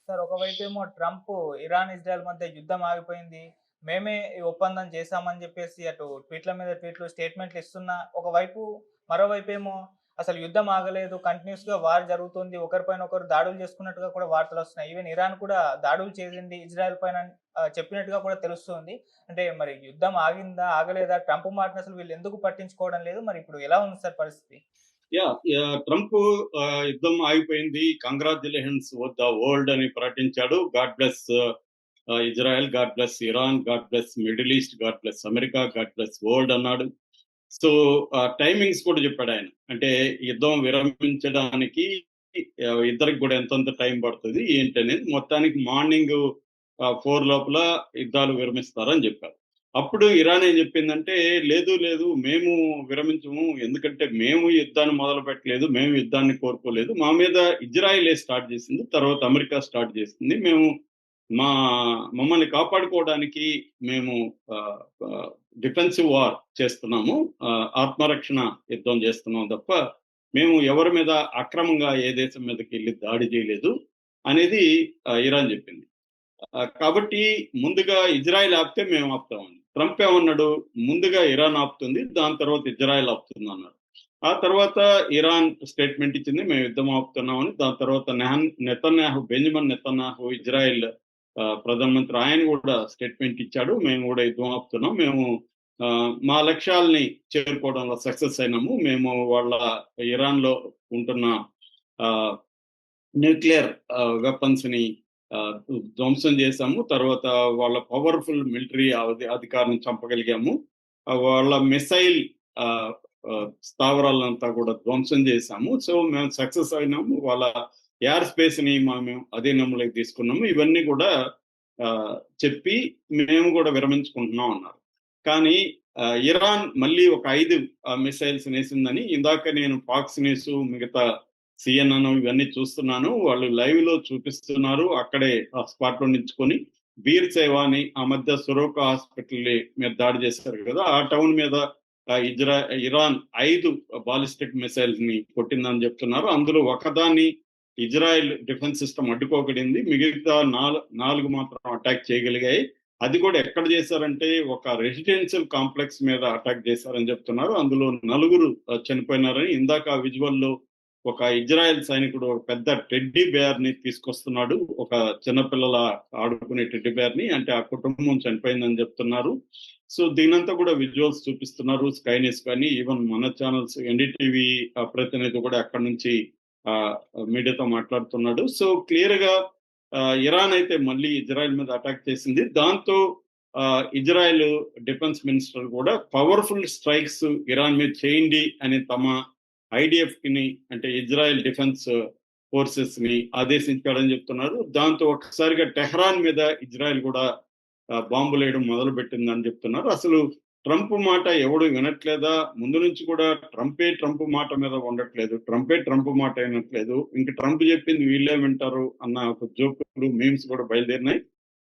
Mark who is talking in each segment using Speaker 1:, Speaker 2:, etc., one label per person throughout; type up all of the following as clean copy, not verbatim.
Speaker 1: Sir ఒకవైపేమో Trump Iran, Israel మధ్య యుద్ధం ఆగిపోయింది. మేమే ఈ ఒప్పందం చేశామని జెప్పేసి అటు ట్వీట్ల మీద ట్వీట్లు, స్టేట్‌మెంట్లు ఇస్తున్నా, ఒకవైపు మరోవైపేమో అసలు యుద్ధం ఆగలేదు. కంటిన్యూయస్‌గా వార్ జరుగుతుంది. ఒకరిపైన ఒకరు దాడులు చేసుకున్నట్టుగా కూడా వార్తలొస్తున్నాయి. ఈవెన్ ఇరాన్ కూడా దాడులు చేసింది ఇజ్రాయెల్ పైన చెప్పినట్టుగా కూడా తెలుస్తుంది. అంటే మరి యుద్ధం ఆగిందా? ఆగలేదా? ట్రంప్ మాటని అసలు వీళ్ళెందుకు పట్టించుకోవడం లేదు? మరి ఇప్పుడు ఎలా ఉంది సార్ పరిస్థితి?
Speaker 2: ట్రంప్ యుద్ధం ఆగిపోయింది, కంగ్రాచులేషన్స్ ద వరల్డ్ అని ప్రకటించాడు. God bless Israel, God bless Iran, God bless middle east, God bless America, God bless world అన్నాడు. సో టైమింగ్స్ కూడా చెప్పాడు ఆయన. అంటే యుద్ధం విరమించడానికి ఇద్దరికి కూడా ఎంతంత టైం పడుతుంది ఏంటనేది మొత్తానికి మార్నింగ్ 4 లోపల యుద్ధాలు విరమిస్తారని చెప్పారు. అప్పుడు ఇరాన్ ఏం చెప్పిందంటే, లేదు లేదు మేము విరమించము, ఎందుకంటే మేము యుద్ధాన్ని మొదలు పెట్టలేదు, మేము యుద్ధాన్ని కోరుకోలేదు, మా మీద ఇజ్రాయిలే స్టార్ట్ చేసింది, తర్వాత అమెరికా స్టార్ట్ చేసింది, మేము మా మమ్మల్ని కాపాడుకోవడానికి మేము డిఫెన్సివ్ వార్ చేస్తున్నాము, ఆత్మరక్షణ యుద్ధం చేస్తున్నాం తప్ప మేము ఎవరి మీద అక్రమంగా ఏ దేశం మీదకి వెళ్ళి దాడి చేయలేదు అనేది ఇరాన్ చెప్పింది. కాబట్టి ముందుగా ఇజ్రాయెల్ ఆపితే మేము ఆపుతామని. ట్రంప్ ఏమన్నాడు, ముందుగా ఇరాన్ ఆపుతుంది, దాని తర్వాత ఇజ్రాయెల్ ఆపుతుంది అన్నాడు. ఆ తర్వాత ఇరాన్ స్టేట్మెంట్ ఇచ్చింది, మేము యుద్ధం ఆపుతున్నామని. దాని తర్వాత నెతన్యాహు, బెంజమిన్ నెతన్యాహు, ఇజ్రాయెల్ ప్రధానమంత్రి, ఆయన కూడా స్టేట్మెంట్ ఇచ్చాడు, మేము కూడా యుద్ధం ఆపుతున్నాం, మేము మా లక్ష్యాలని చేరుకోవడంలో సక్సెస్ అయినాము, మేము వాళ్ళ ఇరాన్ లో ఉంటున్న న్యూక్లియర్ వెపన్స్ ని ధ్వంసం చేశాము, తర్వాత వాళ్ళ పవర్ఫుల్ మిలిటరీ అధికారిని చంపగలిగాము, వాళ్ళ మిసైల్ స్థావరాలంతా కూడా ధ్వంసం చేశాము, సో మేము సక్సెస్ అయినాము, వాళ్ళ ఎయిర్ స్పేస్ ని మేము అధీనంలోకి తీసుకున్నాము, ఇవన్నీ కూడా చెప్పి మేము కూడా విరమించుకుంటున్నాం అన్నారు. కానీ ఇరాన్ మళ్ళీ ఒక 5 మిసైల్స్ వేసిందని ఇందాక నేను ఫాక్స్ న్యూస్, మిగతా సిఎన్ఎన్ ఇవన్నీ చూస్తున్నాను, వాళ్ళు లైవ్ లో చూపిస్తున్నారు. అక్కడే స్పాట్ లో నించుకొని బీర్ సేవాని, ఆ మధ్య సురోకా హాస్పిటల్ మీద దాడి చేశారు కదా, ఆ టౌన్ మీద ఇరాన్ 5 బాలిస్టిక్ మిసైల్స్ ని కొట్టిందని చెప్తున్నారు. అందులో ఒకదాన్ని ఇజ్రాయెల్ డిఫెన్స్ సిస్టమ్ అడ్డుకోగలిగింది, మిగతా 4 మాత్రం అటాక్ చేయగలిగాయి. అది కూడా ఎక్కడ చేశారంటే ఒక రెసిడెన్షియల్ కాంప్లెక్స్ మీద అటాక్ చేశారని చెప్తున్నారు. అందులో 4 చనిపోయినారని. ఇందాక ఆ విజువల్లో ఒక ఇజ్రాయెల్ సైనికుడు ఒక పెద్ద టెడ్డీ బేర్ ని తీసుకొస్తున్నాడు, ఒక చిన్నపిల్లల ఆడుకునే టెడ్డీ బేర్ ని, అంటే ఆ కుటుంబం చనిపోయిందని చెప్తున్నారు. సో దీనంతా కూడా విజువల్స్ చూపిస్తున్నారు, స్కై న్యూస్ కానీ, ఈవెన్ మన ఛానల్స్, ఎన్డీటీవీ ప్రతినిధి కూడా అక్కడ నుంచి మీడియాతో మాట్లాడుతున్నాడు. సో క్లియర్ గా ఇరాన్ అయితే మళ్ళీ ఇజ్రాయెల్ మీద అటాక్ చేసింది. దాంతో ఇజ్రాయెల్ డిఫెన్స్ మినిస్టర్ కూడా పవర్ఫుల్ స్ట్రైక్స్ ఇరాన్ మీద చేయండి అని తమ ఐడిఎఫ్ ని, అంటే ఇజ్రాయెల్ డిఫెన్స్ ఫోర్సెస్ ని ఆదేశించాడని చెప్తున్నారు. దాంతో ఒకసారిగా టెహ్రాన్ మీద ఇజ్రాయెల్ కూడా బాంబులు వేయడం మొదలు పెట్టిందని చెప్తున్నారు. అసలు ట్రంప్ మాట ఎవడు వినట్లేదా? ముందు నుంచి కూడా ట్రంప్ మాట మీద ఉండట్లేదు, ట్రంప్ మాట వినట్లేదు, ఇంక ట్రంప్ చెప్పింది వీళ్ళే వింటారు అన్న ఒక జోకులు, మీమ్స్ కూడా బయలుదేరినాయి.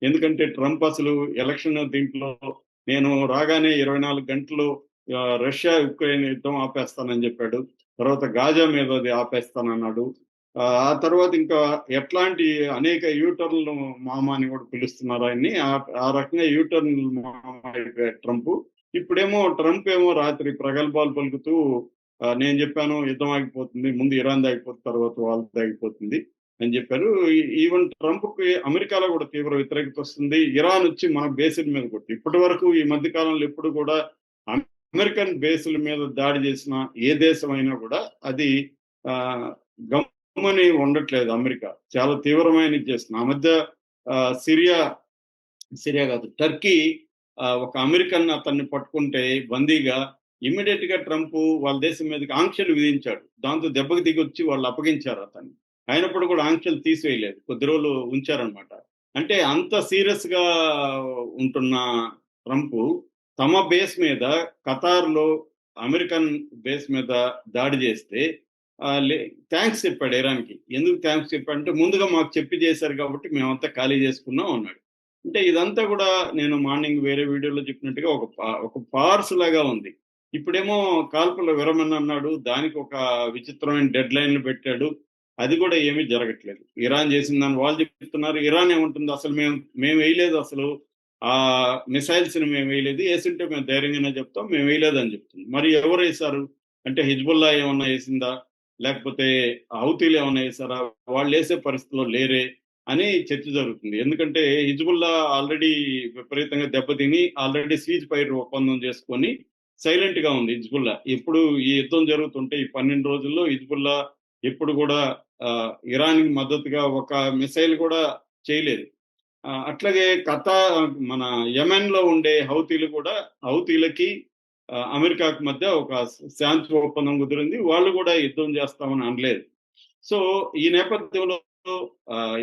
Speaker 2: ఎందుకంటే ట్రంప్ అసలు ఎలక్షన్ దీంట్లో నేను రాగానే 24 గంటలు రష్యా ఉక్రెయిన్ యుద్ధం ఆపేస్తానని చెప్పాడు, తర్వాత గాజా మీద అది ఆపేస్తానన్నాడు, ఆ తర్వాత ఇంకా ఎట్లాంటి అనేక యూటర్న్లు మామ అని కూడా పిలుస్తున్నారు ఆయన్ని. ఆ రకంగా యూటర్న్ మామ అయిపోయాడు ట్రంప్. ఇప్పుడేమో ట్రంప్ ఏమో రాత్రి ప్రగల్భాలు పలుకుతూ నేను చెప్పాను యుద్ధం ఆగిపోతుంది, ముందు ఇరాన్ ఆగిపోతుంది, తర్వాత వాళ్ళది ఆగిపోతుంది అని చెప్పారు. ఈవెన్ ట్రంప్ కి అమెరికాలో కూడా తీవ్ర వ్యతిరేకత వస్తుంది. ఇరాన్ వచ్చి మన బేసుల మీద కొట్టి, ఇప్పటి వరకు ఈ మధ్య కాలంలో ఎప్పుడు కూడా అమెరికన్ బేసుల మీద దాడి చేసిన ఏ దేశం అయినా కూడా అది గమ్మని ఉండట్లేదు. అమెరికా చాలా తీవ్రమైన చేస్తుంది. ఆ మధ్య సిరియా కాదు, టర్కీ ఒక అమెరికన్ అతన్ని పట్టుకుంటే బందీగా, ఇమ్మీడియట్ గా ట్రంప్ వాళ్ళ దేశం మీదకి ఆంక్షలు విధించాడు. దాంతో దెబ్బకి దిగి వచ్చి వాళ్ళు అప్పగించారు అతన్ని. అయినప్పుడు కూడా ఆంక్షలు తీసివేయలేదు, కొద్ది రోజులు ఉంచారనమాట. అంటే అంత సీరియస్ గా ఉంటున్న ట్రంప్ తమ బేస్ మీద, ఖతార్ లో అమెరికన్ బేస్ మీద దాడి చేస్తే థ్యాంక్స్ చెప్పాడు ఇరాన్కి. ఎందుకు థ్యాంక్స్ చెప్పాడంటే, ముందుగా మాకు చెప్పి చేశారు కాబట్టి మేమంతా ఖాళీ చేసుకున్నాం అన్నాడు. అంటే ఇదంతా కూడా నేను మార్నింగ్ వేరే వీడియోలో చెప్పినట్టుగా ఒక పార్స్ లాగా ఉంది. ఇప్పుడేమో కాల్పుల విరమణ అన్నాడు, దానికి ఒక విచిత్రమైన డెడ్ లైన్లు పెట్టాడు. అది కూడా ఏమీ జరగట్లేదు. ఇరాన్ చేసిందని వాళ్ళు చెప్తున్నారు. ఇరాన్ ఏమంటుంది, అసలు మేము వేయలేదు, అసలు ఆ మిసైల్స్ ని మేము వేయలేదు, వేసింటే మేము ధైర్యంగానే చెప్తాం, మేము వేయలేదని చెప్తుంది. మరి ఎవరు వేశారు అంటే హిజ్బుల్లా ఏమన్నా వేసిందా, లేకపోతే హౌతీలు ఏమన్నా వేసారా, వాళ్ళు వేసే పరిస్థితిలో లేరే అని చర్చ జరుగుతుంది. ఎందుకంటే హిజ్బుల్లా ఆల్రెడీ విపరీతంగా దెబ్బతిని ఆల్రెడీ సీజ్ ఫైర్ ఒప్పందం చేసుకొని సైలెంట్ గా ఉంది హిజ్బుల్లా. ఎప్పుడు ఈ యుద్ధం జరుగుతుంటే ఈ 12 రోజుల్లో హిజ్బుల్లా ఎప్పుడు కూడా ఇరాన్ కి మద్దతుగా ఒక మిసైల్ కూడా చేయలేదు. అట్లాగే మన యెమెన్ లో ఉండే హౌతీలు కూడా, హౌతీలకి అమెరికాకు మధ్య ఒక శాంతి ఒప్పందం కుదిరింది. వాళ్ళు కూడా యుద్ధం చేస్తామని అనలేదు. సో ఈ నేపథ్యంలో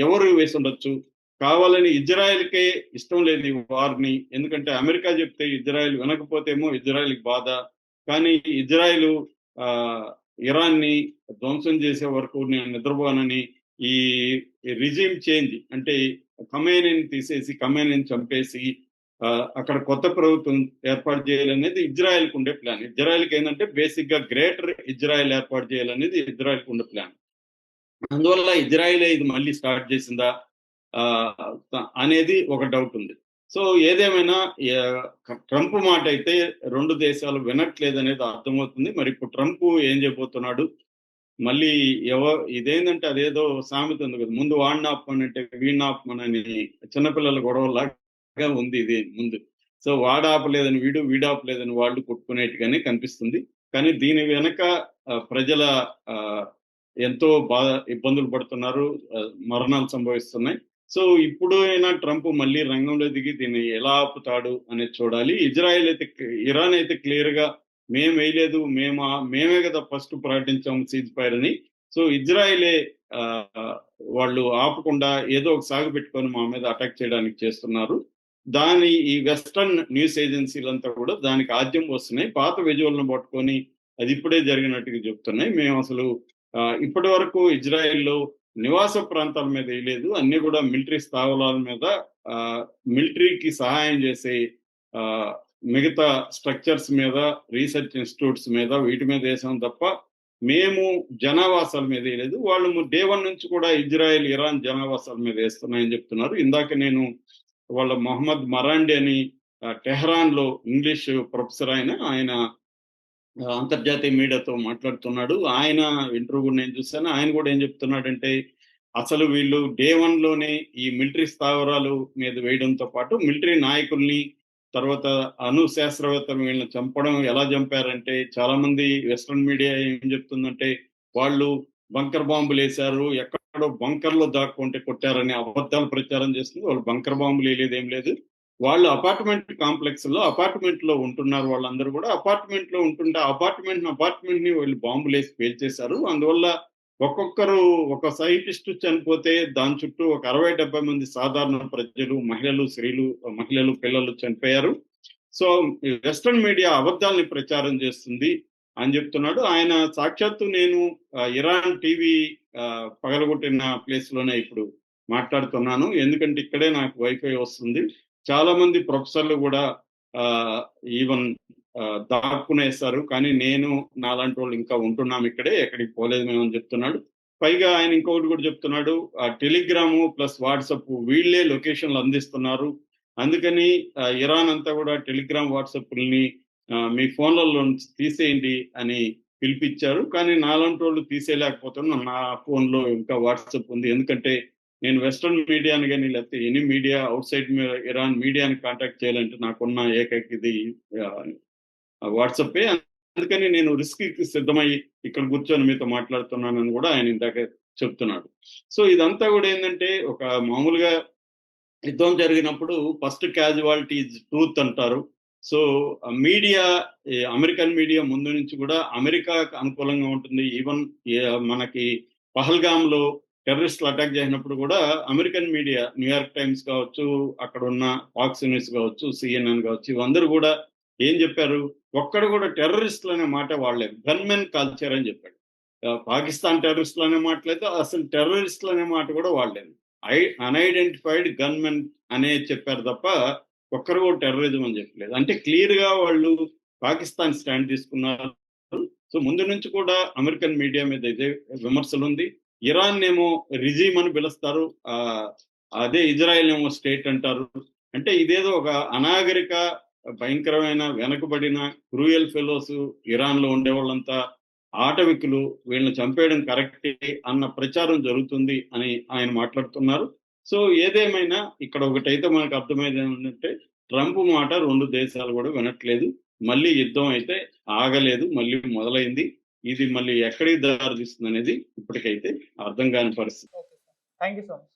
Speaker 2: ఎవరు వేసి ఉండొచ్చు, కావాలని ఇజ్రాయెల్కే ఇష్టం లేదు ఈ వార్ని. ఎందుకంటే అమెరికా చెప్తే ఇజ్రాయెల్ వినకపోతేమో ఇజ్రాయెల్కి బాధ, కానీ ఇజ్రాయెల్ ఇరాన్ ని ధ్వంసం చేసే వరకు నేను నిద్రపోనని, ఈ రిజిమ్ చేంజ్ అంటే ఖమేనీని తీసేసి ఖమేనీని చంపేసి అక్కడ కొత్త ప్రభుత్వం ఏర్పాటు చేయాలనేది ఇజ్రాయెల్కి ఉండే ప్లాన్. ఇజ్రాయెల్కి ఏంటంటే బేసిక్ గా గ్రేటర్ ఇజ్రాయెల్ ఏర్పాటు చేయాలనేది ఇజ్రాయెల్కి ఉండే ప్లాన్. అందువల్ల ఇజ్రాయెలే ఇది మళ్ళీ స్టార్ట్ చేసిందా అనేది ఒక డౌట్ ఉంది. సో ఏదేమైనా ట్రంప్ మాట అయితే రెండు దేశాలు వినట్లేదు అనేది అర్థమవుతుంది. మరి ఇప్పుడు ట్రంప్ ఏం చేయబోతున్నాడు, మళ్ళీ ఇదేంటంటే అదేదో సామెత ఉంది కదా, ముందు వాడిని ఆపమనంటే వీడిని ఆపమనని చిన్నపిల్లల గొడవలాగా ఉంది ఇది ముందు. సో వాడు ఆపలేదని వీడు ఆపలేదని వాళ్ళు కొట్టుకునేట్టుగానే కనిపిస్తుంది. కానీ దీని వెనక ప్రజల ఎంతో ఇబ్బందులు పడుతున్నారు, మరణాలు సంభవిస్తున్నాయి. సో ఇప్పుడు అయినా ట్రంప్ మళ్ళీ రంగంలో దిగి దీన్ని ఎలా ఆపుతాడు అనేది చూడాలి. ఇరాన్ అయితే క్లియర్ గా మేము వేయలేదు, మేమే కదా ఫస్ట్ ప్రకటించాం సీజ్ ఫైర్ అని. సో ఇజ్రాయెలే వాళ్ళు ఆపకుండా ఏదో ఒక సాగు పెట్టుకొని మా మీద అటాక్ చేయడానికి చేస్తున్నారు. ఈ వెస్టర్న్ న్యూస్ ఏజెన్సీలంతా కూడా దానికి ఆద్యం వస్తున్నాయి. పాత విజువల్ను పట్టుకొని అది ఇప్పుడే జరిగినట్టుగా చెప్తున్నాయి. మేము అసలు ఇప్పటి వరకు ఇజ్రాయెల్లో నివాస ప్రాంతాల మీద వేయలేదు, అన్ని కూడా మిలిటరీ స్థావరాల మీద, మిలిటరీకి సహాయం చేసే మిగతా స్ట్రక్చర్స్ మీద, రీసెర్చ్ ఇన్స్టిట్యూట్స్ మీద, వీటి మీద వేసాం తప్ప మేము జనావాసాల మీద వేయలేదు. వాళ్ళు డే 1 నుంచి కూడా ఇజ్రాయెల్ ఇరాన్ జనావాసాల మీద వేస్తున్నాయని చెప్తున్నారు. ఇందాక నేను వాళ్ళ మొహమ్మద్ మరాండి అని టెహ్రాన్ లో ఇంగ్లీష్ ప్రొఫెసర్, ఆయన అంతర్జాతీయ మీడియాతో మాట్లాడుతున్నాడు. ఆయన ఇంటర్వ్యూ నేను చూశాను. ఆయన కూడా ఏం చెప్తున్నాడంటే అసలు వీళ్ళు డే 1 లోనే ఈ మిలిటరీ స్థావరాలు మీద వేయడంతో పాటు మిలిటరీ నాయకుల్ని, తర్వాత అణు శాస్త్రవేత్తలు వీళ్ళని చంపడం ఎలా చంపారంటే, చాలా మంది వెస్ట్రన్ మీడియా ఏం చెప్తుందంటే వాళ్ళు బంకర్ బాంబులు వేశారు, ఎక్కడో బంకర్లో దాక్కుంటే కొట్టారని అబద్ధాలు ప్రచారం చేస్తుంది. వాళ్ళు బంకర్ బాంబులు వేయలేదు, ఏం లేదు. వాళ్ళు అపార్ట్మెంట్ లో ఉంటున్నారు. వాళ్ళందరూ కూడా అపార్ట్మెంట్ లో ఉంటుంటే అపార్ట్మెంట్ ని వాళ్ళు బాంబులు వేసి పేల్చేశారు. అందువల్ల ఒక్కొక్కరు ఒక సైంటిస్ట్ చనిపోతే దాని చుట్టూ ఒక 60-70 మంది సాధారణ ప్రజలు, మహిళలు, పిల్లలు చనిపోయారు. సో వెస్ట్రన్ మీడియా అబద్ధాలని ప్రచారం చేస్తుంది అని చెప్తున్నాడు ఆయన. సాక్షాత్తు నేను ఇరాన్ టీవీ పగలగొట్టిన ప్లేస్ లోనే ఇప్పుడు మాట్లాడుతున్నాను, ఎందుకంటే ఇక్కడే నాకు వైఫై వస్తుంది. చాలా మంది ప్రొఫెసర్లు కూడా ఈవెన్ దాక్కునేస్తారు, కానీ నేను నాలాంటి వాళ్ళు ఇంకా ఉంటున్నాం ఇక్కడే, ఎక్కడికి పోలేదు మేము అని చెప్తున్నాడు. పైగా ఆయన ఇంకొకటి కూడా చెప్తున్నాడు, టెలిగ్రాము ప్లస్ వాట్సాప్ వీళ్ళే లొకేషన్లు అందిస్తున్నారు, అందుకని ఇరాన్ అంతా కూడా టెలిగ్రామ్ వాట్సాప్ని మీ ఫోన్లలో తీసేయండి అని పిలిపించారు. కానీ నాలాంటి వాళ్ళు తీసేయలేకపోతున్నా, నా ఫోన్లో ఇంకా వాట్సాప్ ఉంది, ఎందుకంటే నేను వెస్ట్రన్ మీడియాని కానీ లేకపోతే any media out side Iran మీడియాని కాంటాక్ట్ చేయాలంటే నాకున్న ఏకైక ఇది వాట్సాపే. అందుకని నేను రిస్క్ సిద్ధమై ఇక్కడ కూర్చొని మీతో మాట్లాడుతున్నానని కూడా ఆయన ఇందాక చెప్తున్నాడు. సో ఇదంతా కూడా ఏంటంటే ఒక మామూలుగా యుద్ధం జరిగినప్పుడు ఫస్ట్ క్యాజువాలిటీ ఇస్ ట్రూత్ అంటారు. సో మీడియా, అమెరికన్ మీడియా ముందు నుంచి కూడా అమెరికాకు అనుకూలంగా ఉంటుంది. ఈవెన్ మనకి పహల్గామ్లో టెర్రరిస్టులు అటాక్ చేసినప్పుడు కూడా అమెరికన్ మీడియా, న్యూయార్క్ టైమ్స్ కావచ్చు, అక్కడ ఉన్న ఫాక్స్ న్యూస్ కావచ్చు, సిఎన్ఎన్ కావచ్చు, ఇవందరూ కూడా ఏం చెప్పారు, ఒక్కడు కూడా టెర్రరిస్టులు అనే మాట వాడలేదు, గన్మెన్ కల్చర్ అని చెప్పాడు. పాకిస్తాన్ టెర్రరిస్టులు అనే మాట లేదు, అసలు టెర్రరిస్టులు అనే మాట కూడా వాడలేదు. అన్ఐడెంటిఫైడ్ గన్మెన్ అనే చెప్పారు తప్ప ఒక్కరు కూడా టెర్రరిజం అని చెప్పలేదు. అంటే క్లియర్ గా వాళ్ళు పాకిస్తాన్ స్టాండ్ తీసుకున్నారు. సో ముందు నుంచి కూడా అమెరికన్ మీడియా మీద ఇదే విమర్శలు ఉంది. ఇరాన్ ఏమో రిజీమ్ అని పిలుస్తారు, అదే ఇజ్రాయెల్ ఏమో స్టేట్ అంటారు. అంటే ఇదేదో ఒక అనాగరిక, భయంకరమైన, వెనకబడిన క్రూయల్ ఫెలోస్ ఇరాన్ లో ఉండే వాళ్ళంతా ఆటవికులు, వీళ్ళని చంపేయడం కరెక్టే అన్న ప్రచారం జరుగుతుంది అని ఆయన మాట్లాడుతున్నారు. సో ఏదేమైనా ఇక్కడ ఒకటైతే మనకు అర్థమైంది ఏంటంటే, ట్రంప్ మాట రెండు దేశాలు కూడా వినట్లేదు. మళ్ళీ యుద్ధం అయితే ఆగలేదు, మళ్ళీ మొదలైంది. ఇది మళ్ళీ ఎక్కడికి దారి తీస్తుంది అనేది ఇప్పటికైతే అర్థం కాని పరిస్థితి.
Speaker 1: Okay sir. Thank you so much.